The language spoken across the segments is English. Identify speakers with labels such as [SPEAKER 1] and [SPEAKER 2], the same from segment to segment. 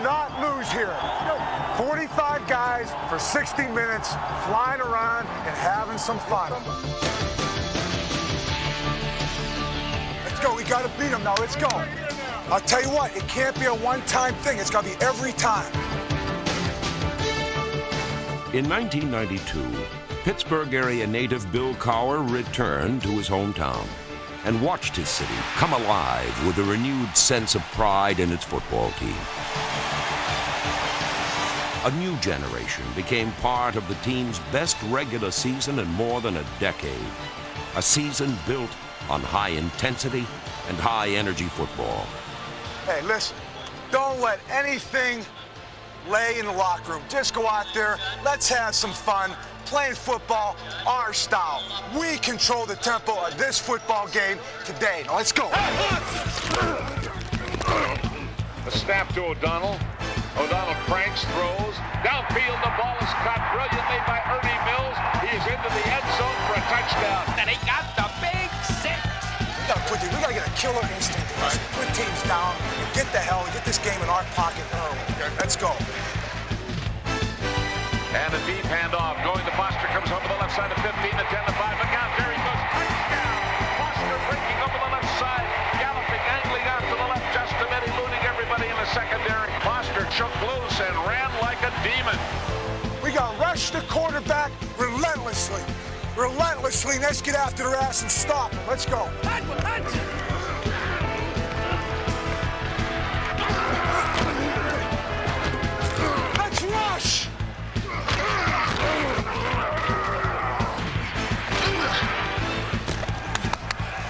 [SPEAKER 1] not lose here. 45 guys for 60 minutes, flying around and having some fun. Let's go. We got to beat them now. Let's go. I'll tell you what, it can't be a one-time thing. It's got to be every time.
[SPEAKER 2] In 1992, Pittsburgh area native Bill Cowher returned to his hometown and watched his city come alive with a renewed sense of pride in its football team. A new generation became part of the team's best regular season in more than a decade. A season built on high intensity and high energy football.
[SPEAKER 1] Hey, listen, don't let anything lay in the locker room. Just go out there, let's have some fun, playing football our style. We control the tempo of this football game today. Now let's go.
[SPEAKER 3] The snap to O'Donnell. O'Donnell cranks, throws. Downfield, the ball is caught brilliantly by Ernie Mills. He is into the end zone for a touchdown.
[SPEAKER 4] And he got the big six.
[SPEAKER 1] We gotta get a killer instinct in this. Put teams down, get this game in our pocket early. Let's go.
[SPEAKER 3] And a deep handoff going to Foster, comes over the left side of 15, the 10, the 5. Look out, there he goes. Touchdown! Foster breaking over the left side, galloping, angling out to the left just a bit, eluding everybody in the secondary. Foster shook loose and ran like a demon.
[SPEAKER 1] We gotta rush the quarterback relentlessly. Relentlessly, let's get after their ass and stop them. Let's go. Let's rush!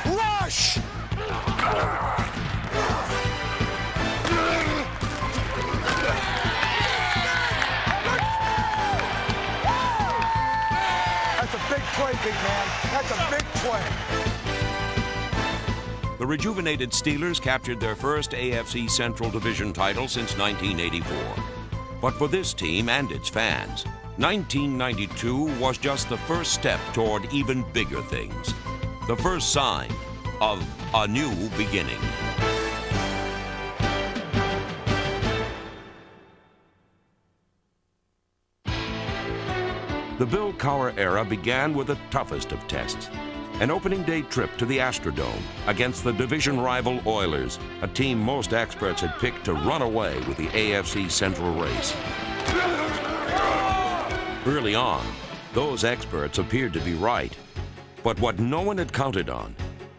[SPEAKER 1] Rush! That's a big play, big man. That's a big play.
[SPEAKER 2] The rejuvenated Steelers captured their first AFC Central Division title since 1984. But for this team and its fans, 1992 was just the first step toward even bigger things. The first sign of a new beginning. The Bill Cowher era began with the toughest of tests. An opening day trip to the Astrodome against the division rival Oilers, a team most experts had picked to run away with the AFC Central race. Early on, those experts appeared to be right. But what no one had counted on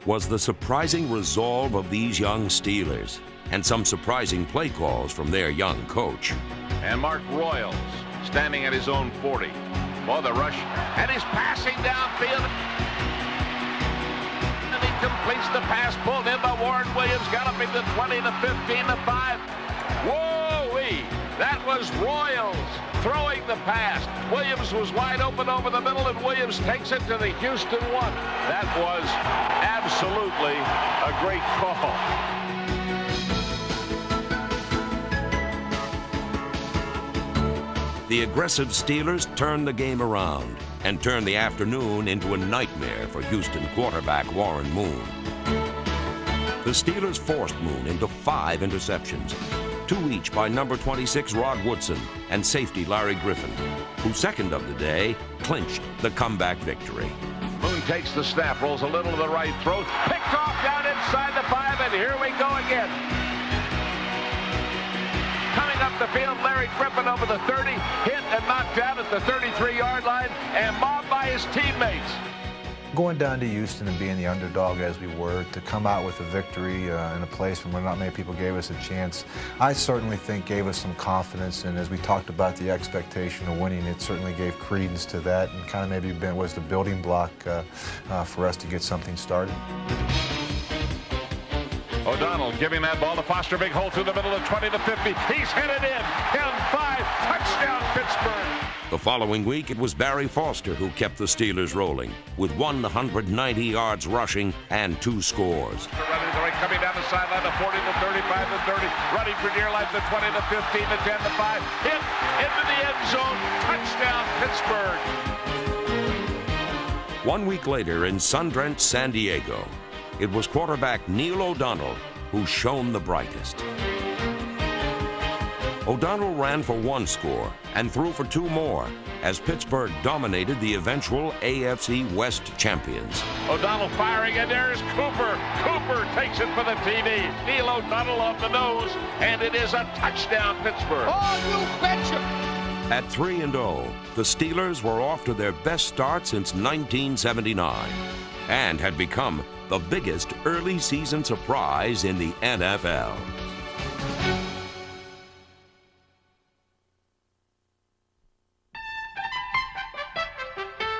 [SPEAKER 2] was the surprising resolve of these young Steelers and some surprising play calls from their young coach.
[SPEAKER 3] And Mark Royals standing at his own 40. Oh, the rush, and he's passing downfield. And he completes the pass, pulled in by Warren Williams, galloping to 20, to 15, to 5. Whoa-wee! That was Royals throwing the pass. Williams was wide open over the middle, and Williams takes it to the Houston 1. That was absolutely a great call.
[SPEAKER 2] The aggressive Steelers turned the game around and turned the afternoon into a nightmare for Houston quarterback Warren Moon. The Steelers forced Moon into 5 interceptions, 2 each by number 26 Rod Woodson and safety Larry Griffin, who second of the day clinched the comeback victory.
[SPEAKER 3] Moon takes the snap, rolls a little to the right, throws, picked off down inside the 5, and here we go again. Coming up the field, Larry Griffin over the 30, hit and knocked down at the 33-yard line, and mobbed by his teammates.
[SPEAKER 5] Going down to Houston and being the underdog as we were, to come out with a victory in a place where not many people gave us a chance, I certainly think gave us some confidence. And as we talked about the expectation of winning, it certainly gave credence to that and kind of maybe was the building block for us to get something started.
[SPEAKER 3] O'Donnell giving that ball to Foster, big hole through the middle of 20 to 50. He's headed in, down 5, touchdown Pittsburgh.
[SPEAKER 2] The following week, it was Barry Foster who kept the Steelers rolling, with 190 yards rushing and 2 scores.
[SPEAKER 3] Running the right, coming down the sideline to 40 to 35 to 30, running for dear life to 20 to 15 to 10 to 5, hit into the end zone, touchdown Pittsburgh.
[SPEAKER 2] 1 week later in Sundrent, San Diego, it was quarterback Neil O'Donnell who shone the brightest. O'Donnell ran for one score and threw for two more as Pittsburgh dominated the eventual AFC West champions.
[SPEAKER 3] O'Donnell firing, and there's Cooper. Cooper takes it for the TV. Neil O'Donnell on the nose, and it is a touchdown, Pittsburgh.
[SPEAKER 4] Oh, you betcha!
[SPEAKER 2] At 3-0, the Steelers were off to their best start since 1979 and had become the biggest early season surprise in the NFL.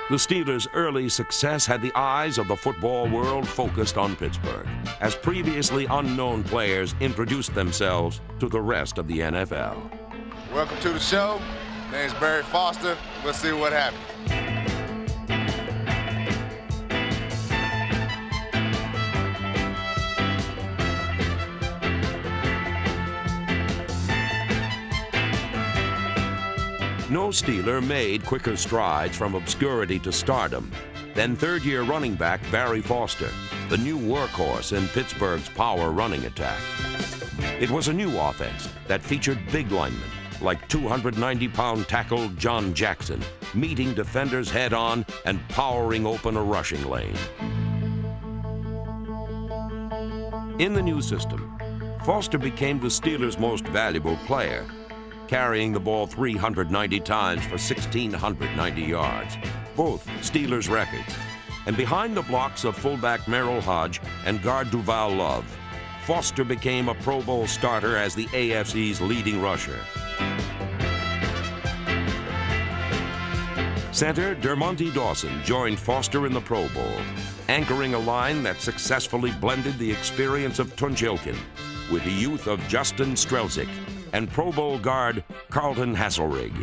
[SPEAKER 2] The Steelers' early success had the eyes of the football world focused on Pittsburgh, as previously unknown players introduced themselves to the rest of the NFL.
[SPEAKER 6] Welcome to the show. My name's Barry Foster. Let's see what happens.
[SPEAKER 2] No Steeler made quicker strides from obscurity to stardom than third-year running back Barry Foster, the new workhorse in Pittsburgh's power running attack. It was a new offense that featured big linemen like 290-pound tackle John Jackson, meeting defenders head-on and powering open a rushing lane. In the new system, Foster became the Steelers' most valuable player, carrying the ball 390 times for 1,690 yards, both Steelers records. And behind the blocks of fullback Merrill Hodge and guard Duval Love, Foster became a Pro Bowl starter as the AFC's leading rusher. Center Dermontti Dawson joined Foster in the Pro Bowl, anchoring a line that successfully blended the experience of Tunch Ilkin with the youth of Justin Strelzik and Pro Bowl guard Carlton Hasselrig.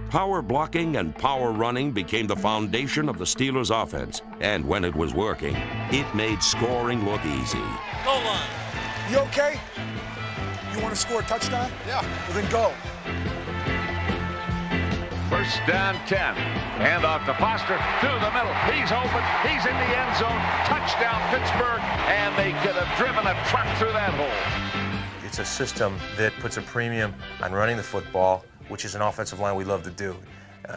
[SPEAKER 2] Power blocking and power running became the foundation of the Steelers' offense, and when it was working, it made scoring look easy.
[SPEAKER 4] Goal line.
[SPEAKER 1] You okay? You want to score a touchdown?
[SPEAKER 6] Yeah.
[SPEAKER 1] Well, then go.
[SPEAKER 3] First down 10. Hand off to Foster to the middle. He's open. He's in the end zone. Touchdown, Pittsburgh. And they could have driven a truck through that hole.
[SPEAKER 7] It's a system that puts a premium on running the football, which is an offensive line we love to do.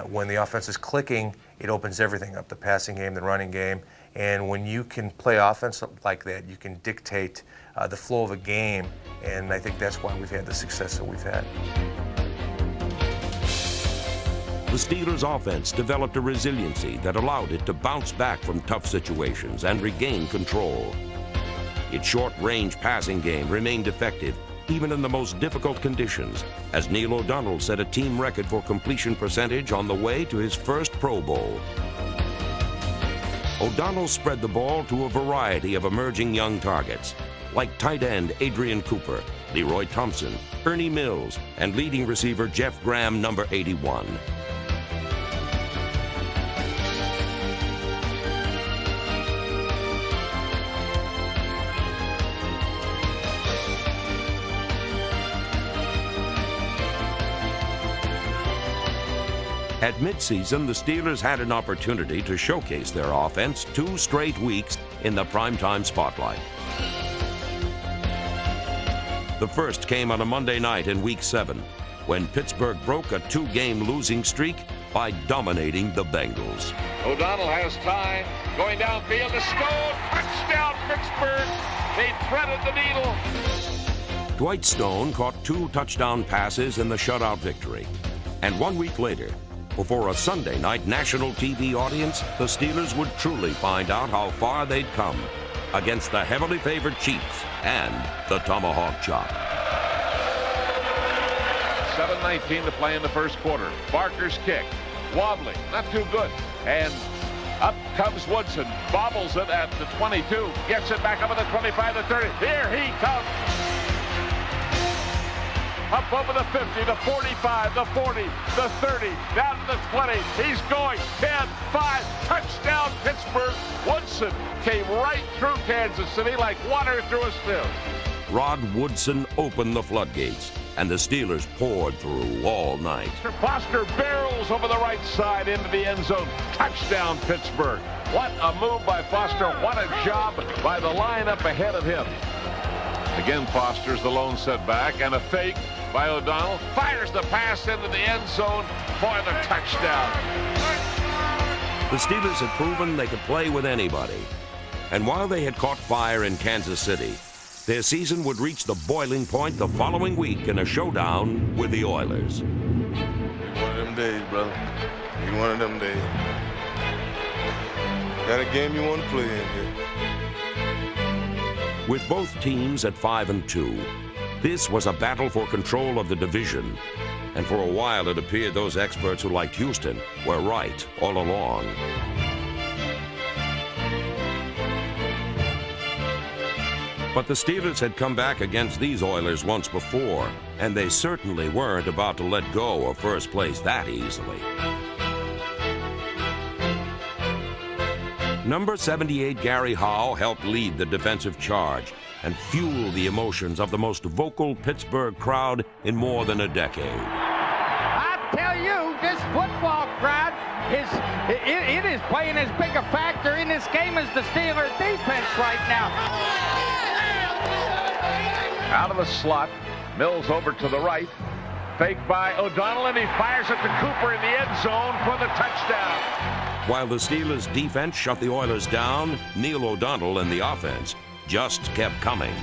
[SPEAKER 7] When the offense is clicking, it opens everything up, the passing game, the running game. And when you can play offense like that, you can dictate the flow of a game. And I think that's why we've had the success that we've had.
[SPEAKER 2] The Steelers' offense developed a resiliency that allowed it to bounce back from tough situations and regain control. Its short-range passing game remained effective even in the most difficult conditions, as Neil O'Donnell set a team record for completion percentage on the way to his first Pro Bowl. O'Donnell spread the ball to a variety of emerging young targets, like tight end Adrian Cooper, Leroy Thompson, Ernie Mills, and leading receiver Jeff Graham, number 81. At midseason, the Steelers had an opportunity to showcase their offense 2 straight weeks in the primetime spotlight. The first came on a Monday night in Week 7, when Pittsburgh broke a 2-game losing streak by dominating the Bengals.
[SPEAKER 3] O'Donnell has time. Going downfield to Stone. Touchdown, Pittsburgh. They threaded the needle.
[SPEAKER 2] Dwight Stone caught 2 touchdown passes in the shutout victory. And 1 week later, before a Sunday night national TV audience, the Steelers would truly find out how far they'd come against the heavily favored Chiefs and the Tomahawk Chop.
[SPEAKER 3] 7:19 to play in the first quarter. Barker's kick. Wobbling. Not too good. And up comes Woodson. Bobbles it at the 22. Gets it back up at the 25, the 30. Here he comes. Up over the 50, the 45, the 40, the 30, down to the 20. He's going. 10, 5, touchdown Pittsburgh. Woodson came right through Kansas City like water through a sieve.
[SPEAKER 2] Rod Woodson opened the floodgates, and the Steelers poured through all night.
[SPEAKER 3] Foster barrels over the right side into the end zone. Touchdown Pittsburgh. What a move by Foster. What a job by the line up ahead of him. Again, Foster's the lone setback, and a fake by O'Donnell. Fires the pass into the end zone for the touchdown.
[SPEAKER 2] The Steelers had proven they could play with anybody. And while they had caught fire in Kansas City, their season would reach the boiling point the following week in a showdown with the Oilers.
[SPEAKER 6] One of them days, brother. You one of them days. Got a game you want to play in here.
[SPEAKER 2] With both teams at 5-2, this was a battle for control of the division. And for a while, it appeared those experts who liked Houston were right all along. But the Steelers had come back against these Oilers once before, and they certainly weren't about to let go of first place that easily. Number 78 Gary Howe helped lead the defensive charge and fuel the emotions of the most vocal Pittsburgh crowd in more than a decade.
[SPEAKER 4] I tell you, this football crowd it is playing as big a factor in this game as the Steelers defense right now.
[SPEAKER 3] Out of the slot, Mills over to the right. Fake by O'Donnell, and he fires it to Cooper in the end zone for the touchdown.
[SPEAKER 2] While the Steelers' defense shut the Oilers down, Neil O'Donnell and the offense just kept coming.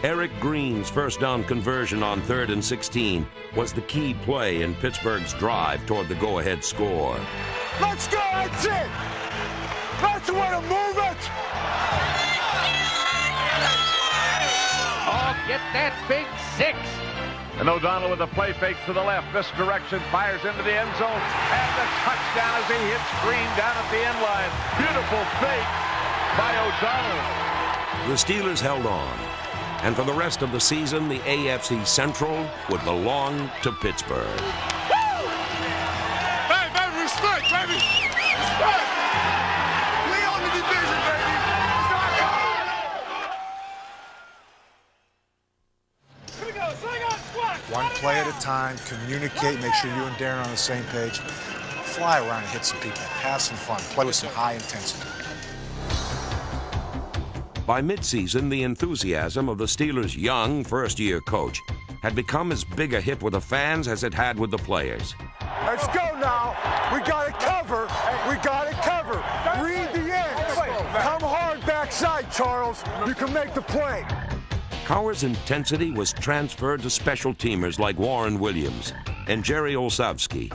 [SPEAKER 2] Eric Green's first down conversion on 3rd and 16 was the key play in Pittsburgh's drive toward the go-ahead score.
[SPEAKER 1] Let's go, that's it! That's the way to move it!
[SPEAKER 4] Oh, get that big 6.
[SPEAKER 3] And O'Donnell with a play fake to the left. This direction, fires into the end zone. And the touchdown as he hits Green down at the end line. Beautiful fake by O'Donnell.
[SPEAKER 2] The Steelers held on, and for the rest of the season, the AFC Central would belong to Pittsburgh.
[SPEAKER 6] Hey, baby, respect, baby! Respect! We own the division, baby! It's our God!
[SPEAKER 1] Here we go, swing on squad! One play at a time, communicate, make sure you and Darren are on the same page. Fly around and hit some people, have some fun, play with some high intensity.
[SPEAKER 2] By midseason, the enthusiasm of the Steelers' young first-year coach had become as big a hit with the fans as it had with the players.
[SPEAKER 1] Let's go now. We got it covered. We got it covered. Read the ends. Come hard backside, Charles. You can make the play.
[SPEAKER 2] Cowher's intensity was transferred to special teamers like Warren Williams and Jerry Olszewski.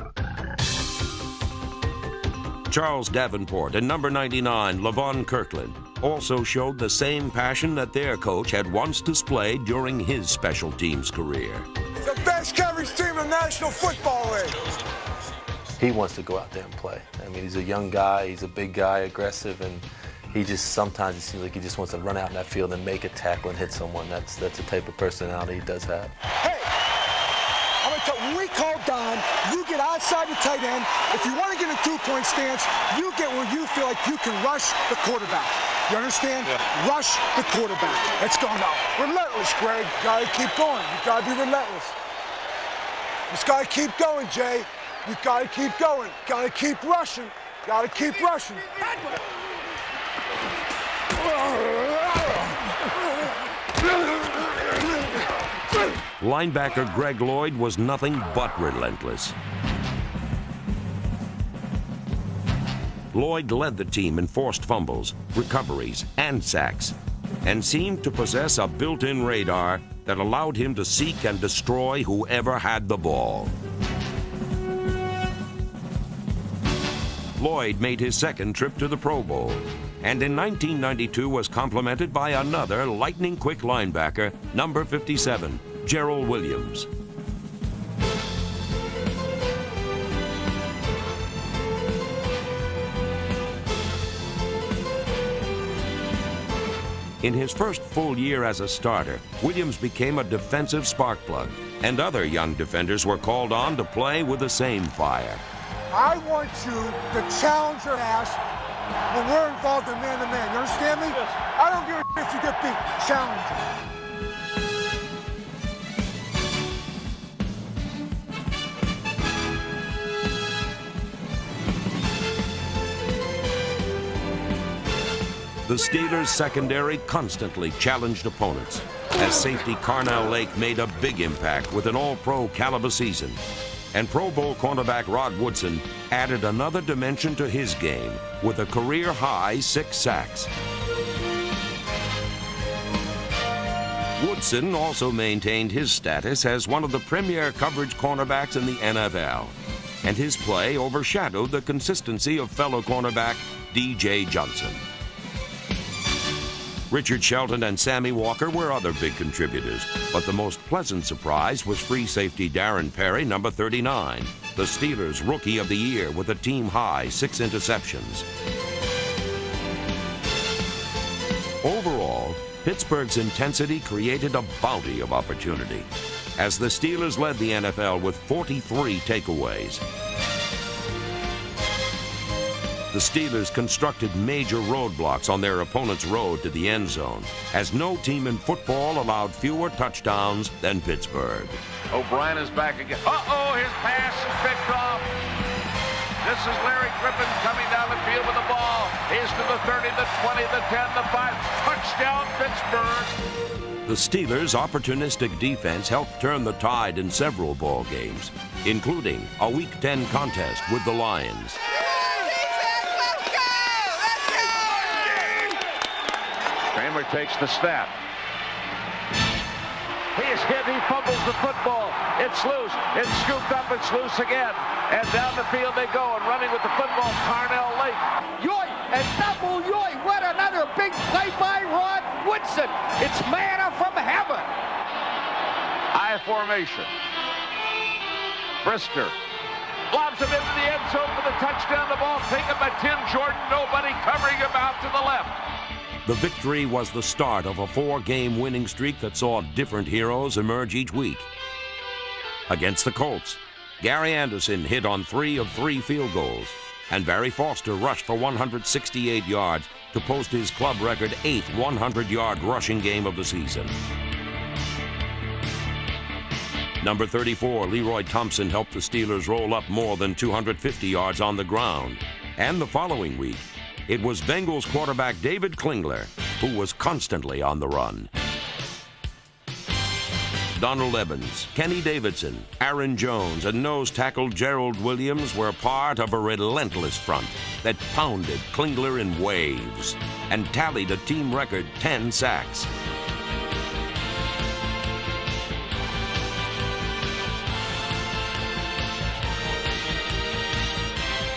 [SPEAKER 2] Charles Davenport and number 99, Levon Kirkland, also showed the same passion that their coach had once displayed during his special teams career.
[SPEAKER 1] The best coverage team in the National Football League.
[SPEAKER 8] He wants to go out there and play. I mean, he's a young guy, he's a big guy, aggressive, and he just sometimes it seems like he just wants to run out in that field and make a tackle and hit someone. That's the type of personality he does have.
[SPEAKER 1] Hey, I'm gonna tell you, when we call Don, you get outside the tight end. If you want to get a two-point stance, you get where you feel like you can rush the quarterback. You understand? Yeah. Rush the quarterback. Let's go now. Relentless, Greg. You gotta keep going. You gotta be relentless. Just gotta keep going, Jay. You gotta keep going. Gotta keep rushing. Gotta keep rushing.
[SPEAKER 2] Linebacker Greg Lloyd was nothing but relentless. Lloyd led the team in forced fumbles, recoveries, and sacks, and seemed to possess a built-in radar that allowed him to seek and destroy whoever had the ball. Lloyd made his second trip to the Pro Bowl, and in 1992 was complimented by another lightning-quick linebacker, number 57, Gerald Williams. In his first full year as a starter, Williams became a defensive sparkplug, and other young defenders were called on to play with the same fire.
[SPEAKER 1] I want you to challenge your ass when we're involved in man-to-man. You understand me? Yes. I don't give a shit if you get beat. Challenge.
[SPEAKER 2] The Steelers' secondary constantly challenged opponents, as safety Carnell Lake made a big impact with an all-pro caliber season. And Pro Bowl cornerback Rod Woodson added another dimension to his game with a career-high 6 sacks. Woodson also maintained his status as one of the premier coverage cornerbacks in the NFL, and his play overshadowed the consistency of fellow cornerback D.J. Johnson. Richard Shelton and Sammy Walker were other big contributors, but the most pleasant surprise was free safety Darren Perry, number 39, the Steelers' Rookie of the Year with a team-high 6 interceptions. Overall, Pittsburgh's intensity created a bounty of opportunity, as the Steelers led the NFL with 43 takeaways. The Steelers constructed major roadblocks on their opponent's road to the end zone, as no team in football allowed fewer touchdowns than Pittsburgh.
[SPEAKER 3] O'Brien is back again. Uh-oh, his pass is picked off. This is Larry Griffin coming down the field with the ball. He's to the 30, the 20, the 10, the 5. Touchdown, Pittsburgh.
[SPEAKER 2] The Steelers' opportunistic defense helped turn the tide in several ball games, including a Week 10 contest with the Lions.
[SPEAKER 3] Kramer takes the snap. He is hit, he fumbles the football. It's loose, it's scooped up, it's loose again. And down the field they go, and running with the football, Carnell Lake.
[SPEAKER 4] Yoy, and double yoy. What another big play by Rod Woodson. It's manna from heaven.
[SPEAKER 3] I formation. Brister lobs him into the end zone for the touchdown. The ball taken by Tim Jordan. Nobody covering him out to the left.
[SPEAKER 2] The victory was the start of a 4-game winning streak that saw different heroes emerge each week. Against the Colts, Gary Anderson hit on 3 of 3 field goals, and Barry Foster rushed for 168 yards to post his club record 8th 100-yard rushing game of the season. Number 34, Leroy Thompson, helped the Steelers roll up more than 250 yards on the ground. And the following week, it was Bengals quarterback David Klingler who was constantly on the run. Donald Evans, Kenny Davidson, Aaron Jones, and nose tackle Gerald Williams were part of a relentless front that pounded Klingler in waves and tallied a team record 10 sacks.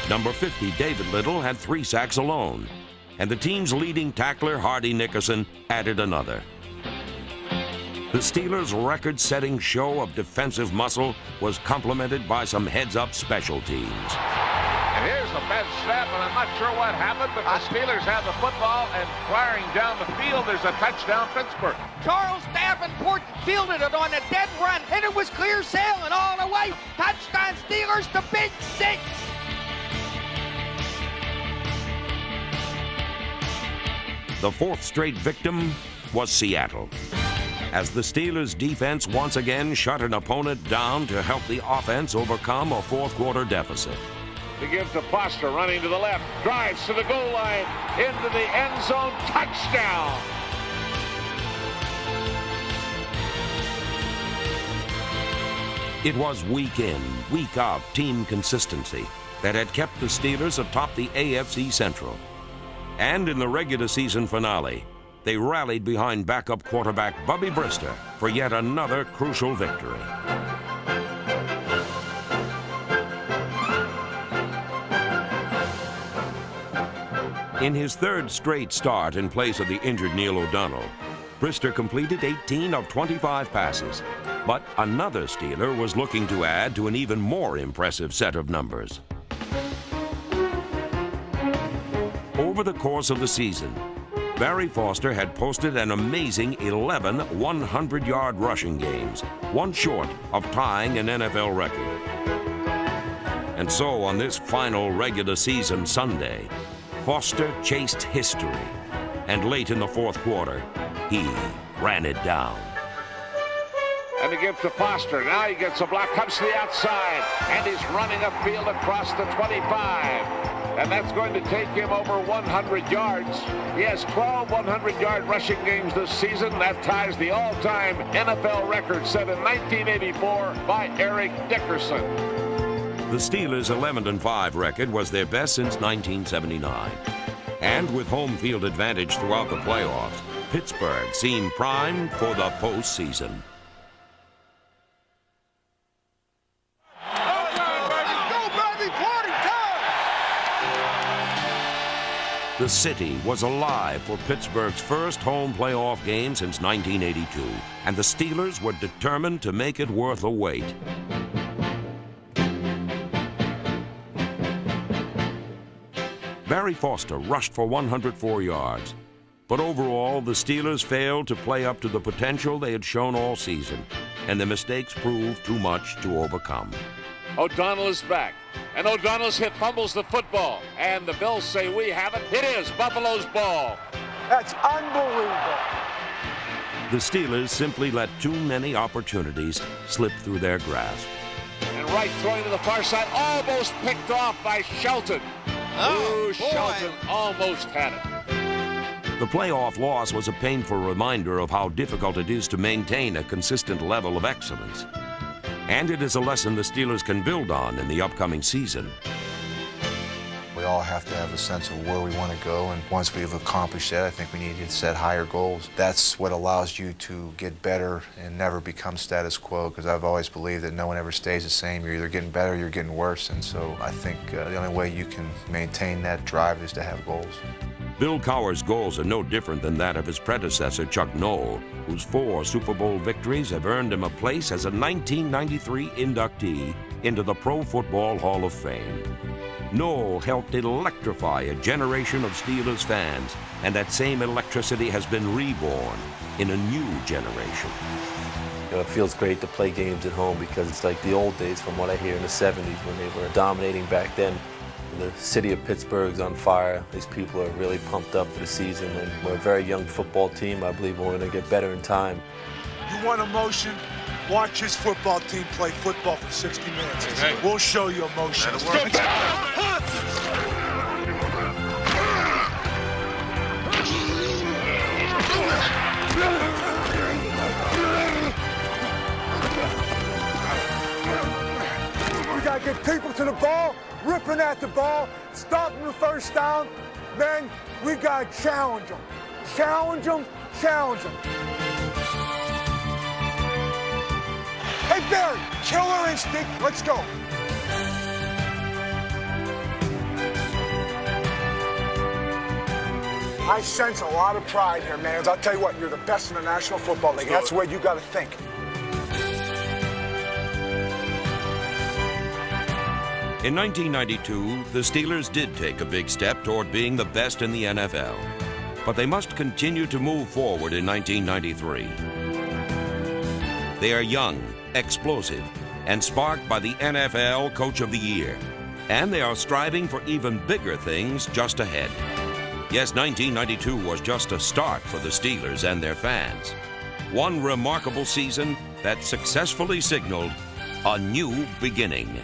[SPEAKER 2] Number 50, David Little, had 3 sacks alone, and the team's leading tackler, Hardy Nickerson, added another. The Steelers' record-setting show of defensive muscle was complemented by some heads-up special teams.
[SPEAKER 3] And here's a bad snap, and I'm not sure what happened, but the Steelers have the football, and firing down the field, there's a touchdown, Pittsburgh.
[SPEAKER 4] Charles Davenport fielded it on a dead run, and it was clear sailing all the way. Touchdown Steelers, the Big 6.
[SPEAKER 2] The 4th straight victim was Seattle, as the Steelers' defense once again shut an opponent down to help the offense overcome a 4th-quarter deficit.
[SPEAKER 3] To give to Foster, running to the left, drives to the goal line, into the end zone, touchdown.
[SPEAKER 2] It was week in, week out team consistency that had kept the Steelers atop the AFC Central. And in the regular season finale, they rallied behind backup quarterback Bubby Brister for yet another crucial victory. In his 3rd straight start in place of the injured Neil O'Donnell, Brister completed 18 of 25 passes. But another Steeler was looking to add to an even more impressive set of numbers. Over the course of the season, Barry Foster had posted an amazing 11 100-yard rushing games, one short of tying an NFL record. And so on this final regular season Sunday, Foster chased history, and late in the 4th quarter, he ran it down.
[SPEAKER 3] And to give to Foster. Now he gets a block, comes to the outside, and he's running upfield across the 25. and that's going to take him over 100 yards. He has 12 100-yard rushing games this season. That ties the all-time NFL record set in 1984 by Eric Dickerson.
[SPEAKER 2] The Steelers' 11-5 record was their best since 1979. And with home field advantage throughout the playoffs, Pittsburgh seemed primed for the postseason. The city was alive for Pittsburgh's first home playoff game since 1982, and the Steelers were determined to make it worth a wait. Barry Foster rushed for 104 yards, but overall the Steelers failed to play up to the potential they had shown all season, and the mistakes proved too much to overcome.
[SPEAKER 3] O'Donnell is back, and O'Donnell's hit fumbles the football, and the Bills say we have it. It is Buffalo's ball.
[SPEAKER 1] That's unbelievable.
[SPEAKER 2] The Steelers simply let too many opportunities slip through their grasp.
[SPEAKER 3] And Wright throwing to the far side, almost picked off by Shelton. Ooh, Shelton almost had it.
[SPEAKER 2] The playoff loss was a painful reminder of how difficult it is to maintain a consistent level of excellence. And it is a lesson the Steelers can build on in the upcoming season.
[SPEAKER 5] We all have to have a sense of where we want to go, and once we've accomplished that, I think we need to set higher goals. That's what allows you to get better and never become status quo, because I've always believed that no one ever stays the same. You're either getting better or you're getting worse, and so I think the only way you can maintain that drive is to have goals.
[SPEAKER 2] Bill Cowher's goals are no different than that of his predecessor, Chuck Noll, whose 4 Super Bowl victories have earned him a place as a 1993 inductee into the Pro Football Hall of Fame. Noll helped electrify a generation of Steelers fans, and that same electricity has been reborn in a new generation.
[SPEAKER 8] You know, it feels great to play games at home because it's like the old days from what I hear in the 70s when they were dominating back then. The city of Pittsburgh's on fire. These people are really pumped up for the season, and we're a very young football team. I believe we're going to get better in time.
[SPEAKER 6] You want emotion? Watch his football team play football for 60 minutes.
[SPEAKER 3] Okay.
[SPEAKER 6] We'll show you emotion.
[SPEAKER 1] We got to get people to the ball, ripping at the ball, stopping the first down. Then we got to challenge them. Challenge them, challenge them. Hey, Barry, killer instinct. Let's go. I sense a lot of pride here, man. I'll tell you what, you're the best in the National Football League. That's the way you got to think.
[SPEAKER 2] In 1992, the Steelers did take a big step toward being the best in the NFL. But they must continue to move forward in 1993. They are young, explosive, and sparked by the NFL Coach of the Year. And they are striving for even bigger things just ahead. Yes, 1992 was just a start for the Steelers and their fans. One remarkable season that successfully signaled a new beginning.